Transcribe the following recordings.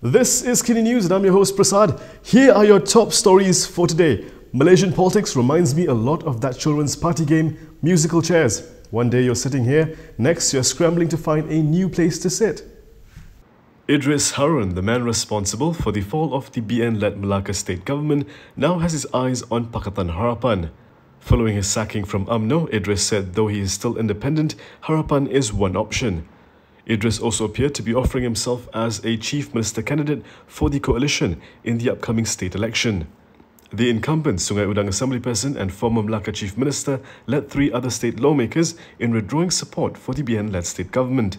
This is Kini News and I'm your host Prasad. Here are your top stories for today. Malaysian politics reminds me a lot of that children's party game, musical chairs. One day you're sitting here, next you're scrambling to find a new place to sit. Idris Haron, the man responsible for the fall of the BN-led Malacca state government, now has his eyes on Pakatan Harapan. Following his sacking from Umno, Idris said though he is still independent, Harapan is one option. Idris also appeared to be offering himself as a chief minister candidate for the coalition in the upcoming state election. The incumbent Sungai Udang Assembly Person and former Malacca chief minister led 3 other state lawmakers in withdrawing support for the BN-led state government.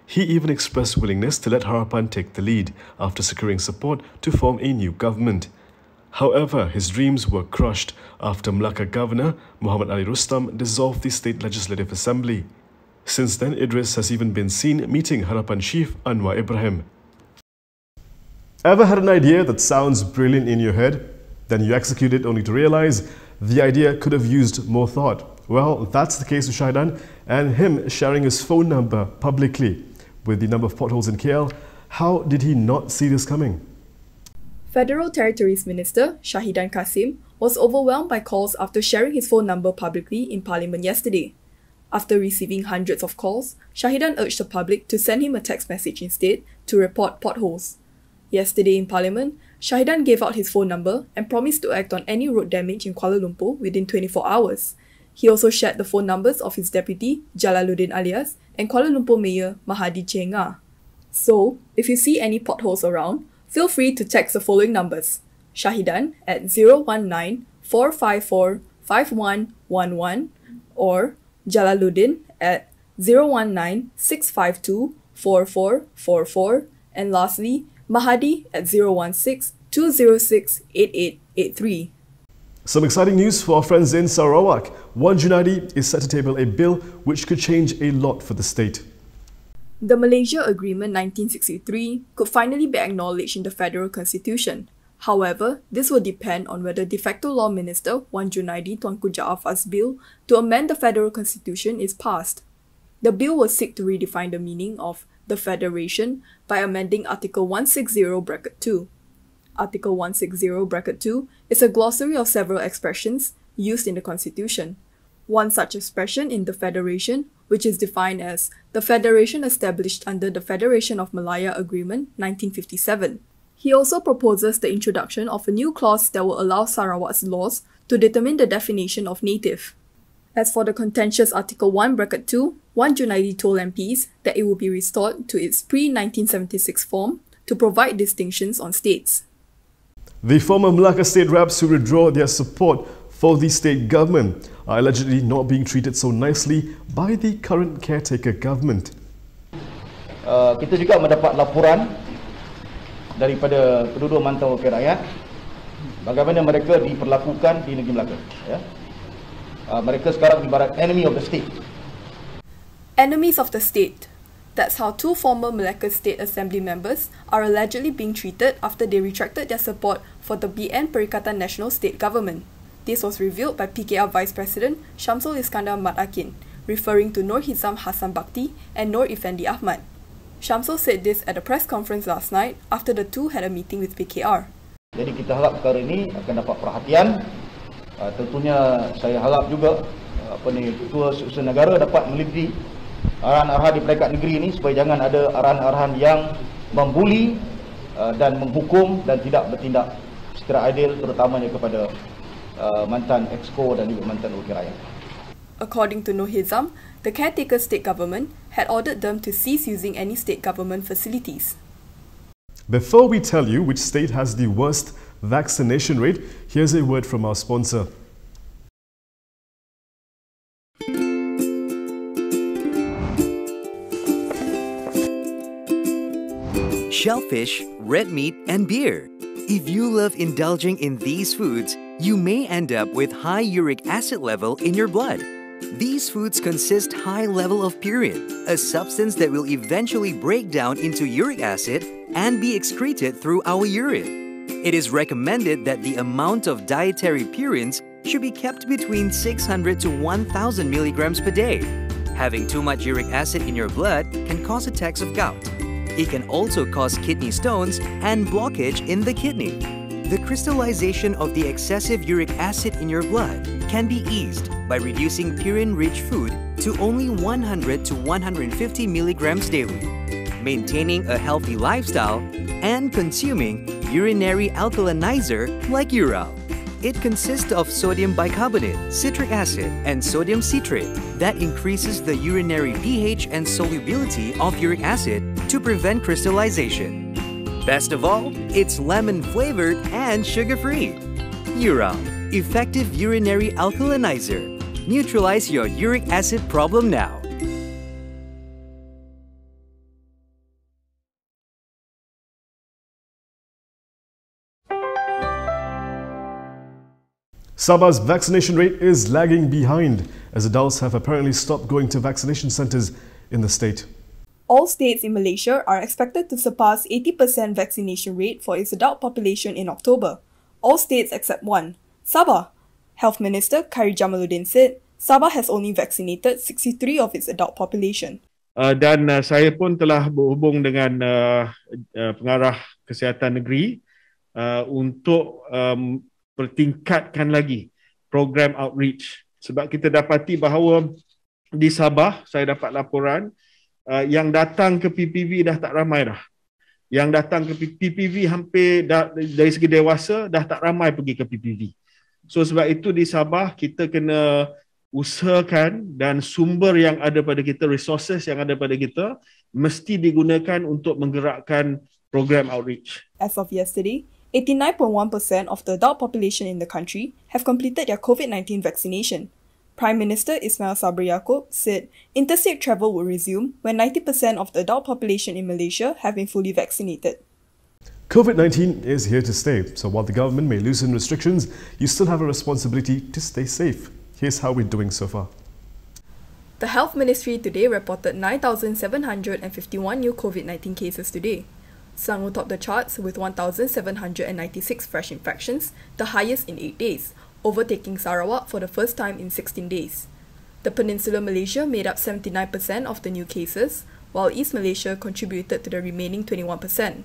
He even expressed willingness to let Harapan take the lead after securing support to form a new government. However, his dreams were crushed after Malacca Governor Muhammad Ali Rustam dissolved the state legislative assembly. Since then, Idris has even been seen meeting Harapan chief Anwar Ibrahim. Ever had an idea that sounds brilliant in your head? Then you execute it only to realize the idea could have used more thought. Well, that's the case with Shahidan and him sharing his phone number publicly. With the number of potholes in KL, how did he not see this coming? Federal Territories Minister Shahidan Kassim was overwhelmed by calls after sharing his phone number publicly in Parliament yesterday. After receiving hundreds of calls, Shahidan urged the public to send him a text message instead to report potholes. Yesterday in Parliament, Shahidan gave out his phone number and promised to act on any road damage in Kuala Lumpur within 24 hours. He also shared the phone numbers of his deputy, Jalaluddin Alias, and Kuala Lumpur Mayor Mahadi Chenga. So, if you see any potholes around, feel free to text the following numbers: Shahidan at 019-454-5111 or Jalaluddin at 019-652-4444 and lastly, Mahadi at 016-206-8883. Some exciting news for our friends in Sarawak. Wan Junaidi is set to table a bill which could change a lot for the state. The Malaysia Agreement 1963 could finally be acknowledged in the Federal Constitution. However, this will depend on whether de facto law minister Wan Junaidi Tuanku Jaafar's bill to amend the Federal Constitution is passed. The bill will seek to redefine the meaning of the Federation by amending Article 160(2). Article 160(2) is a glossary of several expressions used in the Constitution. One such expression in the Federation, which is defined as the Federation established under the Federation of Malaya Agreement 1957. He also proposes the introduction of a new clause that will allow Sarawak's laws to determine the definition of native. As for the contentious Article 1(2), Wan Junaidi told MPs that it will be restored to its pre-1976 form to provide distinctions on states. The former Malacca state reps who withdraw their support for the state government are allegedly not being treated so nicely by the current caretaker government. Kita juga mendapat laporan daripada penduduk Mantau Wakil Rakyat bagaimana mereka diperlakukan di negeri Melaka. Ya. Mereka sekarang ibarat enemy of the state. Enemies of the state. That's how 2 former Malacca State Assembly members are allegedly being treated after they retracted their support for the BN Perikatan Nasional State Government. This was revealed by PKR Vice President Syamsul Iskandar Mat Akin, referring to Nur Hizam Hassan Bakti and Nur Effendi Ahmad. Syamsul said this at a press conference last night after the two had a meeting with PKR. Jadi kita harap perkara ini akan dapat perhatian. Tentunya saya harap juga Ketua Seusaha Negara dapat meliti arahan-arahan di peringkat negeri ini supaya jangan ada arahan-arahan yang membuli dan menghukum dan tidak bertindak secara adil terutamanya kepada mantan Exco dan juga mantan Wakil Rakyat. According to Nur Hizam, the caretaker state government had ordered them to cease using any state government facilities. Before we tell you which state has the worst vaccination rate, here's a word from our sponsor. Shellfish, red meat, and beer. If you love indulging in these foods, you may end up with high uric acid level in your blood. These foods consist high level of purine, a substance that will eventually break down into uric acid and be excreted through our urine. It is recommended that the amount of dietary purines should be kept between 600 to 1000 milligrams per day. Having too much uric acid in your blood can cause attacks of gout. It can also cause kidney stones and blockage in the kidney. The crystallization of the excessive uric acid in your blood can be eased by reducing purine-rich food to only 100 to 150 milligrams daily, maintaining a healthy lifestyle, and consuming urinary alkalinizer like Ural. It consists of sodium bicarbonate, citric acid, and sodium citrate that increases the urinary pH and solubility of uric acid to prevent crystallization. Best of all, it's lemon-flavored and sugar-free. Ural, effective urinary alkalinizer. Neutralize your uric acid problem now. Sabah's vaccination rate is lagging behind as adults have apparently stopped going to vaccination centres in the state. All states in Malaysia are expected to surpass 80% vaccination rate for its adult population in October. All states except one, Sabah. Health Minister Khairy Jamaluddin said Sabah has only vaccinated 63 of its adult population. Dan saya pun telah berhubung dengan pengarah kesihatan negeri untuk pertingkatkan lagi program outreach. Sebab kita dapati bahawa di Sabah, saya dapat laporan, yang datang ke PPV dah tak ramai dah. Yang datang ke PPV hampir dari segi dewasa dah tak ramai pergi ke PPV. So sebab itu di Sabah kita kena usahakan dan sumber yang ada pada kita, resources yang ada pada kita mesti digunakan untuk menggerakkan program outreach. As of yesterday, 89.1% of the adult population in the country have completed their COVID-19 vaccination. Prime Minister Ismail Sabri Yaakob said interstate travel will resume when 90% of the adult population in Malaysia have been fully vaccinated. COVID-19 is here to stay, so while the government may loosen restrictions, you still have a responsibility to stay safe. Here's how we're doing so far. The Health Ministry today reported 9,751 new COVID-19 cases today. Selangor topped the charts with 1,796 fresh infections, the highest in 8 days, overtaking Sarawak for the first time in 16 days. The Peninsular Malaysia made up 79% of the new cases, while East Malaysia contributed to the remaining 21%.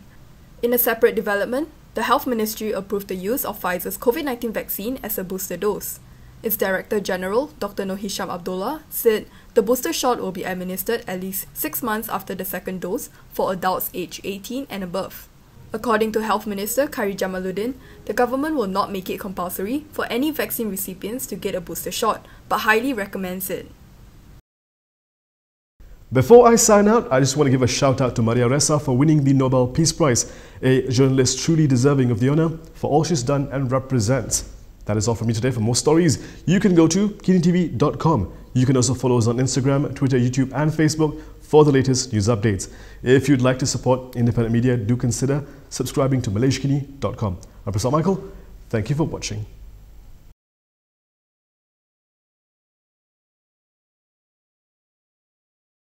In a separate development, the Health Ministry approved the use of Pfizer's COVID-19 vaccine as a booster dose. Its Director General, Dr. Noor Hisham Abdullah, said the booster shot will be administered at least 6 months after the second dose for adults aged 18 and above. According to Health Minister Khairy Jamaluddin, the government will not make it compulsory for any vaccine recipients to get a booster shot, but highly recommends it. Before I sign out, I just want to give a shout out to Maria Ressa for winning the Nobel Peace Prize, a journalist truly deserving of the honour for all she's done and represents. That is all from me today. For more stories, you can go to KiniTV.com. You can also follow us on Instagram, Twitter, YouTube and Facebook for the latest news updates. If you'd like to support independent media, do consider subscribing to MalaysiaKini.com. I'm Prasad Michael. Thank you for watching.